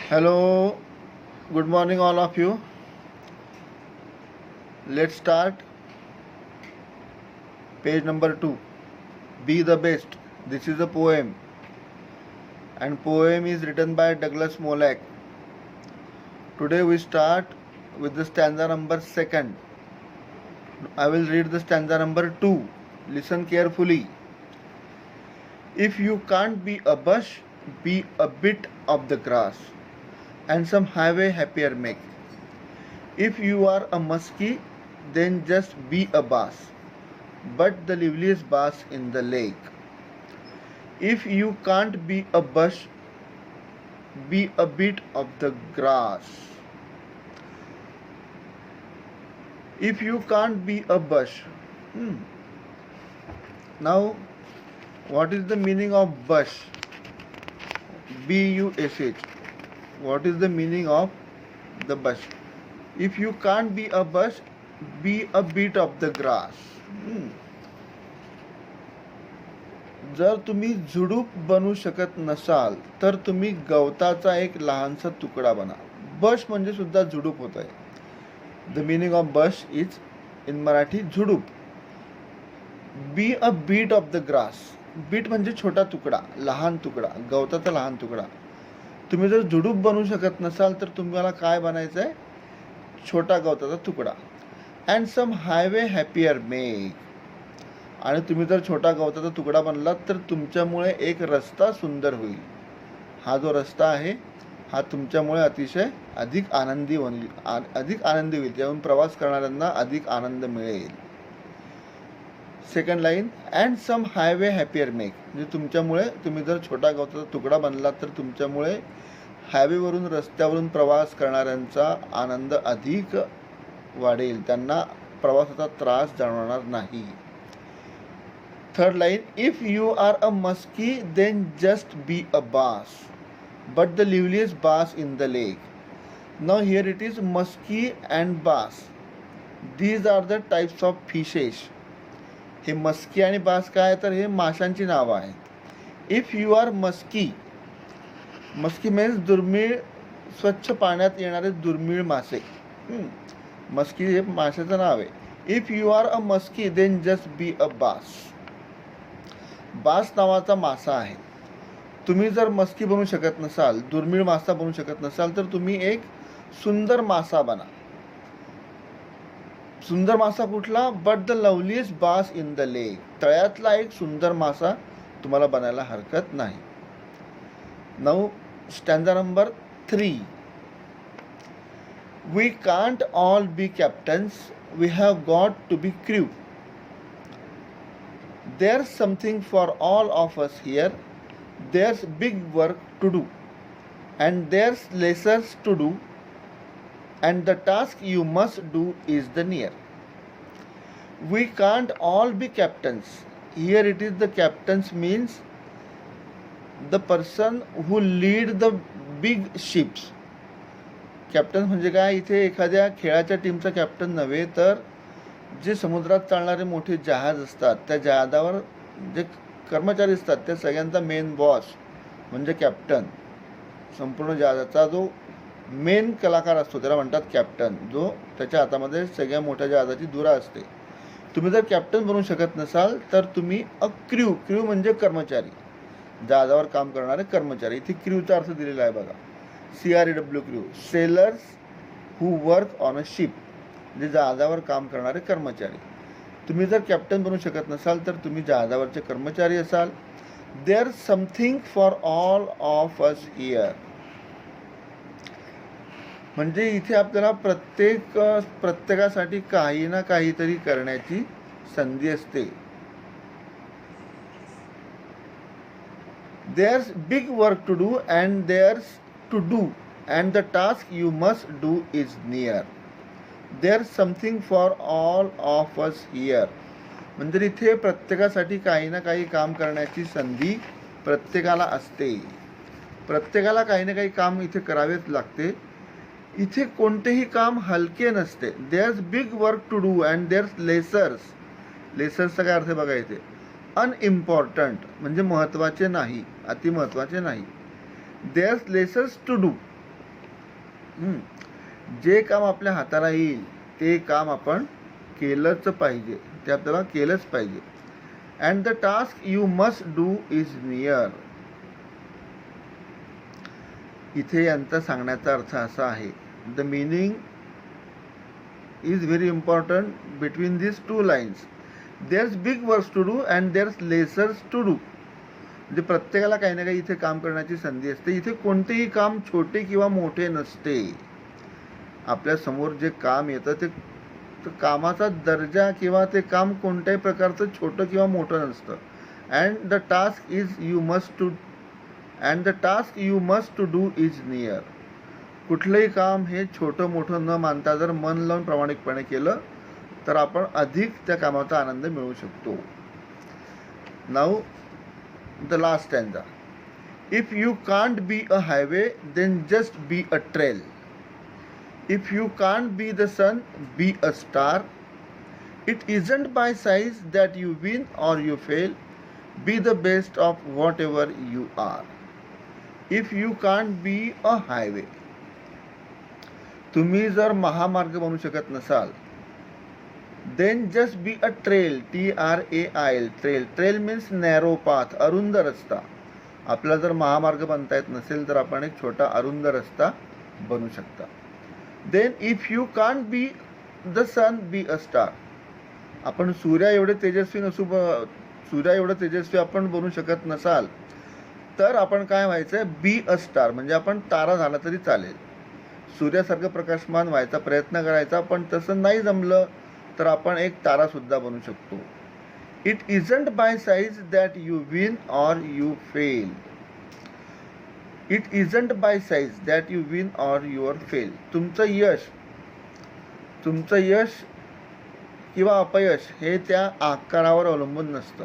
Hello, good morning, all of you. Let's start page number 2. Be the best. This is a poem, and poem is written by Douglas Molac. Today we start with the stanza number 2. I will read the stanza number 2. Listen carefully. If you can't be a bush, be a bit of the grass, and some highway happier make. If you are a muskie, then just be a bass, but the liveliest bass in the lake. If you can't be a bush, be a bit of the grass. If you can't be a bush. Now, what is the meaning of bush? B-U-S-H. What is the meaning of the bush? If you can't be a bush, be a bit of the grass. जर तुम्ही झुडूप बनू शकत नसाल तर तुम्ही गवताचा एक लहानसा तुकडा बना. बश म्हणजे सुद्धा झुडूप होत आहे. The meaning of bush is in Marathi झुडूप. Be a bit of the grass. Bit म्हणजे छोटा तुकडा, लहान तुकडा, गवताचा लहान तुकडा. तुम्ही जर झुडूप बनू शकत नसाल तर तुम्हाला काय बनायचं आहे? छोटा गवताचा तुकडा. And some highway happier make. आणि तुम्ही जर छोटा गवताचा तुकडा बनलात तर तुमच्यामुळे एक रस्ता सुंदर होईल. हा जो रस्ता आहे हा तुमच्यामुळे अतिशय अधिक आनंदी होईल. त्याहून प्रवास करणाऱ्यांना अधिक आनंद मिळेल. Second line, and some highway happier make. म्हणजे तुमच्यामुळे, तुम्ही जर छोटा गवताचा तुकडा बनलात तर तुमच्यामुळे हायवेवरून, रस्त्यावरून प्रवास करणाऱ्यांचा आनंद अधिक वाढेल. त्यांना प्रवासाचा त्रास जाणवणार नाही. Third line, if you are a muskie, then just be a bass, but the liveliest bass in the lake. Now here it is muskie and bass. These are the types of fishes. हे मस्की आणि बास काय तर हे माशांची नावं आहेत. If you are muskie, muskie means दुर्मिळ, स्वच्छ पाण्यात येणारे दुर्मिळ मासे. मस्की हे माशाचं नाव आहे. If you are a muskie then just be a bass. Bass नावाचा मासा आहे. तुम्ही जर मस्की बनू शकत नसाल, दुर्मिळ मासा बनू शकत नसाल तर तुम्ही एक सुंदर मासा बना. सुंदर मासा कुठला? बट द लवलीएस्ट बास इन द लेक. तळ्यातला एक सुंदर मासा तुम्हाला बनायला हरकत नाही. Now stanza number 3. We can't all be captains, we have got to be crew. There's something for all of us here. There's big work to do, and there's lessons to do, and the task you must do is the near. We can't all be captains. Here it is the captains means the person who lead the big ships. Captain म्हणजे काय? इथे एखाद्या खेळाच्या टीमचा captain नव्हे तर जे समुद्रात चालणारे मोठे जहाज असतात त्या जहाजावर जे कर्मचारी असतात त्या सगळ्यांचा मेन बॉस म्हणजे कॅप्टन. संपूर्ण जहाजाचा जो मेन कलाकार असतो त्याला म्हणतात कॅप्टन, जो त्याच्या हातामध्ये सगळ्या मोठ्या जहाजाची धुरा असते. तुम्ही जर कॅप्टन बनू शकत नसाल तर तुम्ही अ क्रू. क्रू म्हणजे कर्मचारी, जहाजावर काम करणारे कर्मचारी. इथे क्रूचा अर्थ दिलेला आहे बघा. CREW crew. Sellers who work on a ship. म्हणजे जहाजावर काम करणारे कर्मचारी. तुम्ही जर कॅप्टन बनू शकत नसाल तर तुम्ही जहाजावरचे कर्मचारी असाल. There something for all of us here. म्हणजे इथे आपल्याला प्रत्येकासाठी काही ना काहीतरी करण्याची संधी असते. There's big work to do and there's to do and the task you must do is near. There's something for all of us here. म्हणजे इथे प्रत्येकासाठी काही ना काही काम करण्याची संधी प्रत्येकाला असते. प्रत्येकाला काही ना काही काम इथे करावेच लागते. इथे कोणतेही काम हलके नसते. There's big work to do and there's lessons. लेसर्सचा काय अर्थ बघा इथे. अनइम्पॉर्टंट म्हणजे महत्त्वाचे नाही, अति महत्त्वाचे नाही. There's lessons to do. जे काम आपल्या हाताला येईल ते काम आपण केलंच पाहिजे, ते आपल्याला केलंच पाहिजे. And the task you must do is near. इथे यांचा सांगण्याचा अर्थ असा आहे, the meaning is very important between these two lines. There's big works to do and there's lessers to do. म्हणजे प्रत्येकाला काही ना काही इथे काम करण्याची संधी असते. इथे कोणतेही काम छोटे किंवा मोठे नसते. आपल्या समोर जे काम येतं ते कामाचा दर्जा किंवा ते काम कोणत्याही प्रकारचं छोटं किंवा मोठं नसतं. And the task you must to do is near. कुठलंही काम हे छोटं मोठं न मानता जर मन लावून प्रामाणिकपणे केलं तर आपण अधिक त्या कामाचा आनंद मिळवू शकतो. Now the last stanza. If you can't be a highway then just be a trail. If you can't be the sun, be a star. It isn't by size that you win or you fail. Be the best of whatever you are. If you can't be a highway. तुम्ही जर महामार्ग बनू शकत नसाल, then just be a trail. TRAIL. Trail means narrow path. अरुंद रस्ता. आपल्याला जर महामार्ग बनता येत नसेल तर आपण एक छोटा अरुंद रस्ता बनू शकता. Then if you can't be the sun, be a star. आपण सूर्या एवढे तेजस्वी आपण बनू शकत नसाल तर आपण काय व्हायचंय, बी अ स्टार. म्हणजे आपण तारा झाला तरी चालेल. सूर्यासारखं प्रकाशमान व्हायचा प्रयत्न करायचा, पण तसं नाही जमलं तर आपण एक तारा सुद्धा बनू शकतो. It isn't by size that you win or you fail. It isn't by size that you win or your fail. तुमचं यश किंवा अपयश हे त्या आकारावर अवलंबून नसतं.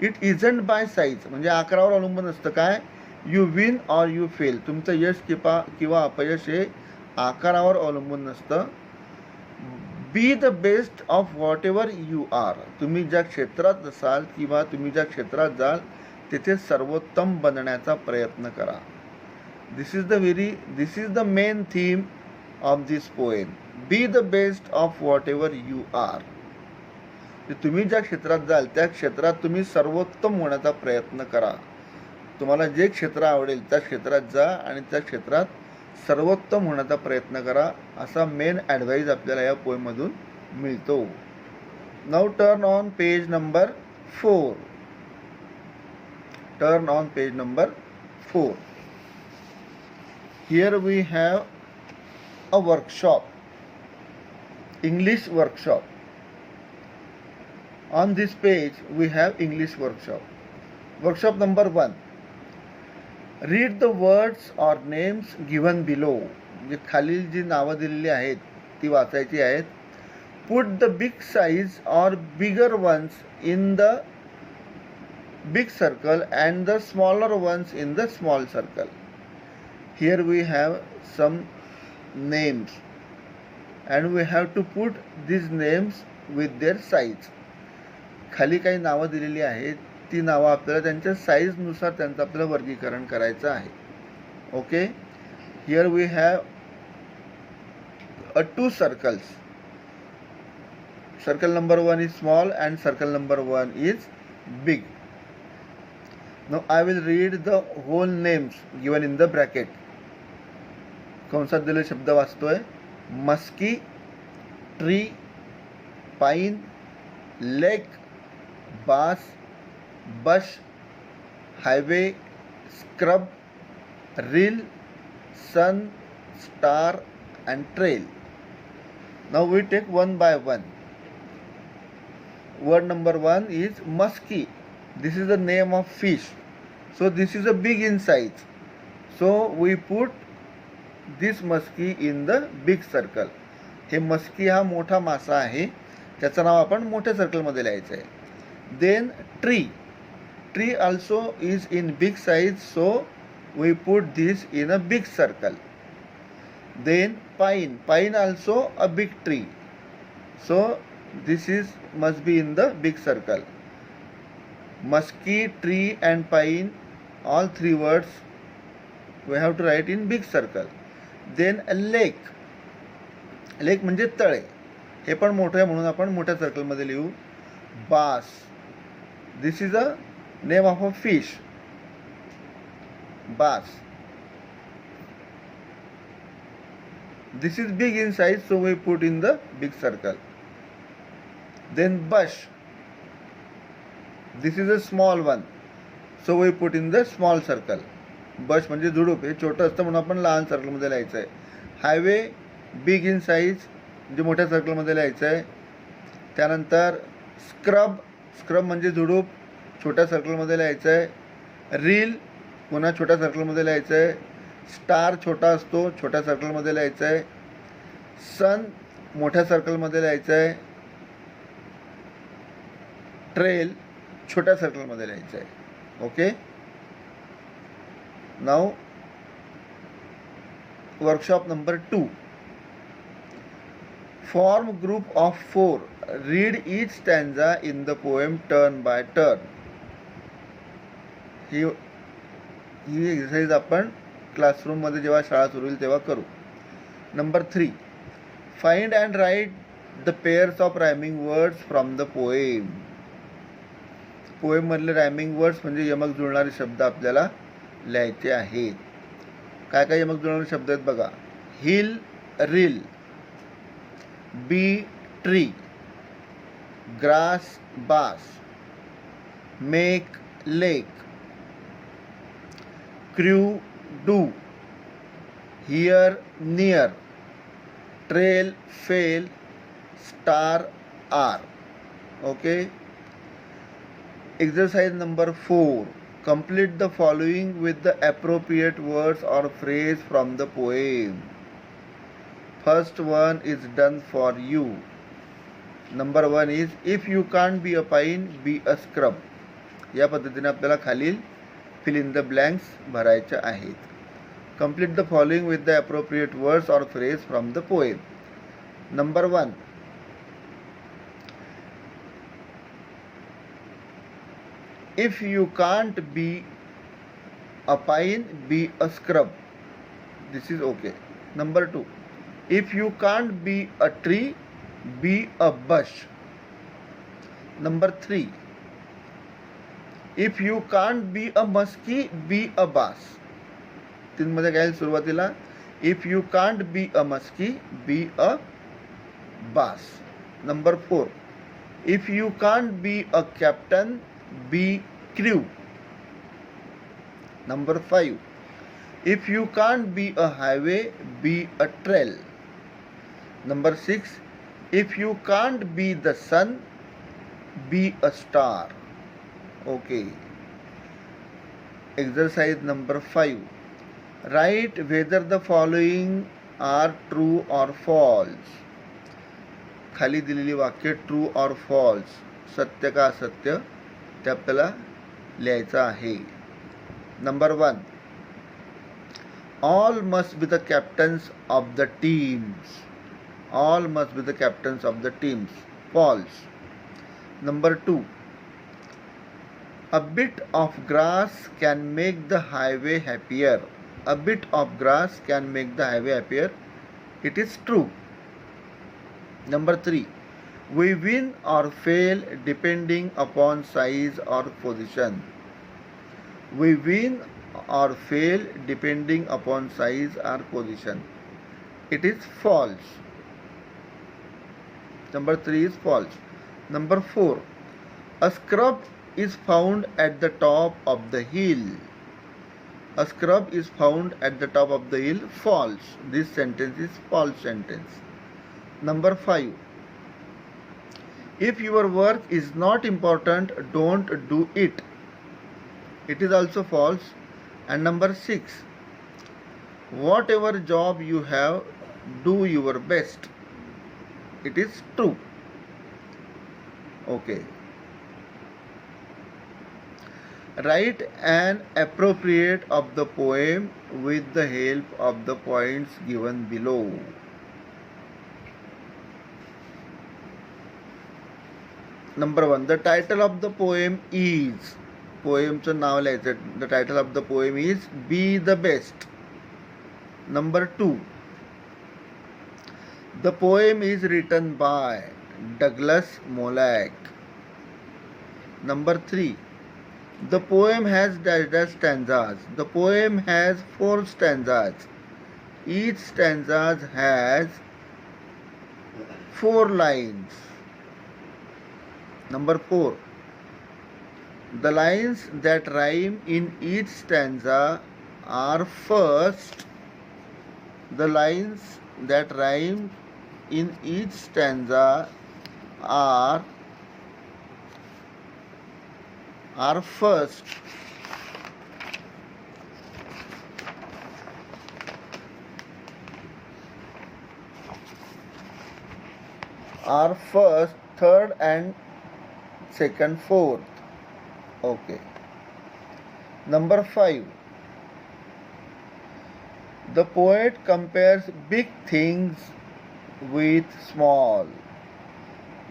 इट इजंट बाय साईज म्हणजे आकारावर अवलंबून नसतं. काय, you win or you fail. तुमचं यश किंवा अपयश हे आकारावर अवलंबून नसतं. Be the best of whatever you are. तुम्ही ज्या क्षेत्रात असाल किंवा तुम्ही ज्या क्षेत्रात जाल तिथे सर्वोत्तम बनण्याचा प्रयत्न करा. This is the main theme of this poem. Be the best of whatever you are. तुम्ही ज्या क्षेत्रात जाल त्या क्षेत्रात तुम्ही सर्वोत्तम होण्याचा प्रयत्न करा. तुम्हाला जे क्षेत्र आवडेल त्या क्षेत्रात जा आणि त्या क्षेत्रात सर्वोत्तम होण्याचा प्रयत्न करा. असा मेन ॲडवाईज आपल्याला या पोएममधून मिळतो. Now turn on page number 4. Turn on page number 4. Here we have a workshop, English workshop. On this page we have English workshop. Workshop number 1. Read the words or names given below. जे खालील जी नावं दिलेली आहेत ती वाचायची आहेत. Put the big size or bigger ones in the big circle and the smaller ones in the small circle. Here we have some names and we have to put these names with their size. खाली काही नावं दिलेली आहेत, ती नावं आपल्याला त्यांच्या साईजनुसार त्यांचं आपल्याला वर्गीकरण करायचं आहे. Okay, here we have two circles. Circle number 1 is small and circle number 1 is big. Now I will read the whole names given in the bracket. कंसात दिलेले शब्द वाचतोय. Maski, tree, pine, lake, bass, bush, highway, scrub, reel, sun, star and trail. Now we take one by one. Word number 1 is musky. This is the name of fish. So this is a big in size. So we put this musky in the big circle. हे मस्की हा मोठा मासा आहे, त्याचं नाव आपण मोठ्या सर्कलमध्ये लिहायचं आहे. Then tree. Tree also is in big size, so we put this in a big circle. Then pine. Pine also a big tree, so this must be in the big circle. Musky, tree and pine, all three words we have to write in big circle. Then lake, lake म्हणजे तळे, हे पण मोठं आहे म्हणून आपण मोठ्या सर्कलमध्ये लिहू. बास, this is a name of a fish, बास. This is big in size, so we put in the big circle. Then bush, this is a small one, so we put in the small circle. bush म्हणजे झुडूप, हे छोटं असतं म्हणून आपण लहान सर्कलमध्ये लिहायचं आहे. हायवे, बिग इन साईज म्हणजे मोठ्या सर्कलमध्ये लिहायचं आहे. त्यानंतर स्क्रब, स्क्रब म्हणजे झुडूप, छोट्या सर्कलमध्ये लिहायचं आहे. रील पुन्हा छोट्या सर्कलमध्ये लिहायचं आहे. स्टार छोटा असतो, छोट्या सर्कलमध्ये लिहायचं आहे. सन मोठ्या सर्कलमध्ये लिहायचं आहे. ट्रेल छोट्या सर्कलमध्ये लिहायचं आहे. Okay, now workshop number 2. Form group of 4. Read each stanza in the poem turn by turn. ही एक्सरसाइज आपण क्लासरूममध्ये जेव्हा शाळा सुरू होईल तेव्हा करू. Number 3. Find and write the pairs of rhyming words from the poem. पोएममधले रायमिंग वर्ड्स म्हणजे यमक जुळणारे शब्द आपल्याला लिहायचे आहेत. काय काय यमक जुळणारे शब्द आहेत बघा. Hill, reel. Be, tree. Grass, bass. Make, lake. Crew, do. Here, near. Trail, fail. Star, are. Okay. Exercise number 4. Complete the following with the appropriate words or phrase from the poem. First one is done for you. Number 1 is, if you can't be a pine, be a scrub. या पद्धतीने आपल्याला खालील fill in the blanks भरायचे आहेत. Complete the following with the appropriate words or phrase from the poem. Number 1. If you can't be a pine, be a scrub. This is okay. Number 2. If you can't be a tree, be a bush. Number 3. If you can't be a muskie, be a bass. तीन मध्ये काय सुरुवातीला, if you can't be a muskie, be a bass. Number 4. If you can't be a captain, be crew. Number 5. If you can't be a highway, be a trail. Number 6. If you can't be the sun, be a star. Okay. Exercise number 5. Write whether the following are true or false. खाली दिलेली वाक्य true और false, सत्य का असत्य, ते आपल्याला लिहायचं आहे. Number 1. All must be the captains of the teams. All must be the captains of the teams. False. Number 2. A bit of grass can make the highway happier. A bit of grass can make the highway happier. It is true. Number 3. We win or fail depending upon size or position. We win or fail depending upon size or position. It is false. Number 3 is false. Number 4. A scrub is found at the top of the hill. A scrub is found at the top of the hill. False. This sentence is false sentence. Number 5. If your work is not important, don't do it. It is also false. And number 6. Whatever job you have, do your best. It is true. Okay. Write an appropriate of the poem with the help of the points given below. Number 1. The title of the poem is. पोएमचं नाव लिहायचं. The title of the poem is Be the Best. Number 2. The poem is written by Douglas Molac. Number 3. The poem has dash stanzas. The poem has 4 stanzas. Each stanza has 4 lines. Number 4. The lines that rhyme in each stanza are first. The lines that rhyme in each stanza are first. Are first, third and second, fourth. Okay. Number 5. The poet compares big things with small.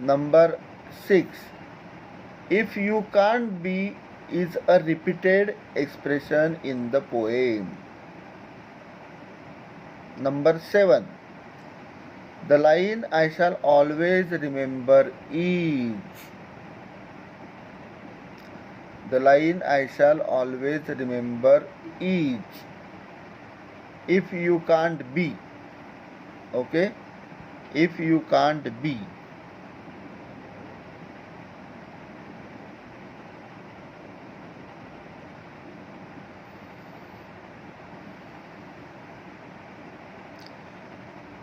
Number 6. If you can't be is a repeated expression in the poem. Number 7. The line I shall always remember is. The line I shall always remember is. If you can't be. Okay? If you can't be.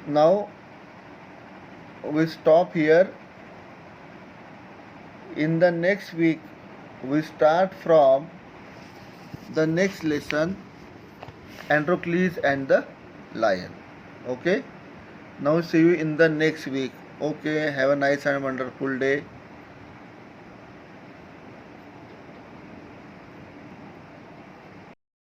Now we stop here. In the next week we start from the next lesson, Androcles and the lion. Okay, now see you in the next week. Okay, have a nice and wonderful day.